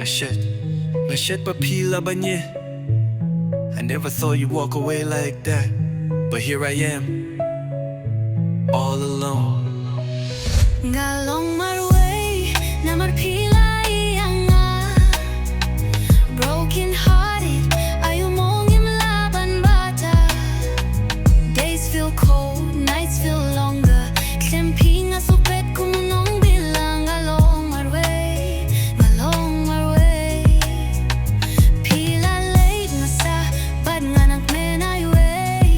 Mashed papila banye. I never thought you'd walk away like that, but here I am, all alone. Galong marwei, namar pilay anga. Broken hearted, ayaw mong imlaban bata. Days feel cold, nights feel longer. Klempi nga supet kumunong bilang. Galong marwei, galong marwei. Pila late nga sa bad nga nagmenay way.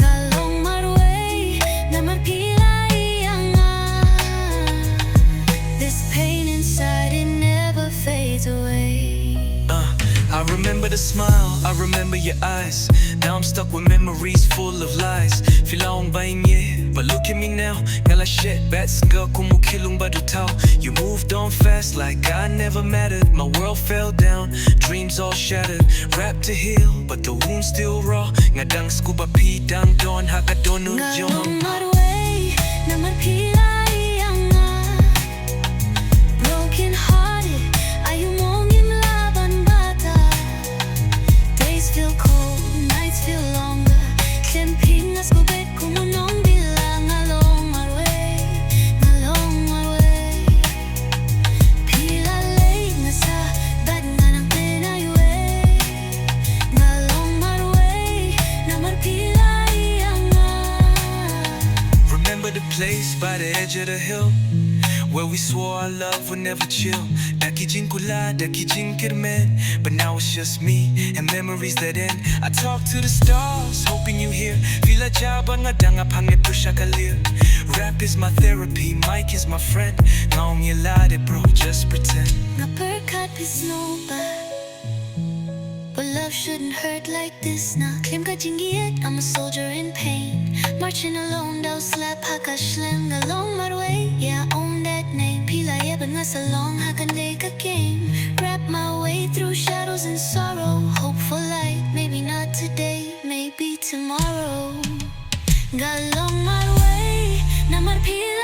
Galong marwei, namar pilay anga. This pain inside, it never fades away. I remember the smile, I remember your eyes. Now I'm stuck with memories full of lies. Filaong bainye, but look at me now. Ngala shit, bats nga kumukilong badutaw. You moved on fast like I never mattered. My world fell down, dreams all shattered. Rap to heal, but the wound still raw. Ngadang scuba pee dang don hakadonu Galong jong. marwei, namar pilay anga. Broken hearted, ayaw mong imlaban bata. Days feel cold, nights feel longer. Klempi nga skubet kumunong bilang. Galong marwei, galong marwei. Pila late nga sa bad nga nagmenay way. Galong marwei, namar pilay anga. Remember the place by the edge of the hill where we swore our love would never chill. Daki jing kula, daki jing kirmen. But now it's just me and memories that end. I talk to the stars, hoping you hear. Fila jaba nga danga pangit to shakalir. Rap is my therapy, mic is my friend. Ngaong yelade bro, just pretend. Nga perkat is no bad, but love shouldn't hurt like this. Na klim ka jing ieid, I'm a soldier in pain. Marching alone, daw slap hakashlem. Galong marwei, yeah I own that name. Pilay but nga sa long hakanday ka game. Wrap my way through shadows and sorrow. Hope for light, maybe not today, maybe tomorrow. Galong marwei, namar pilay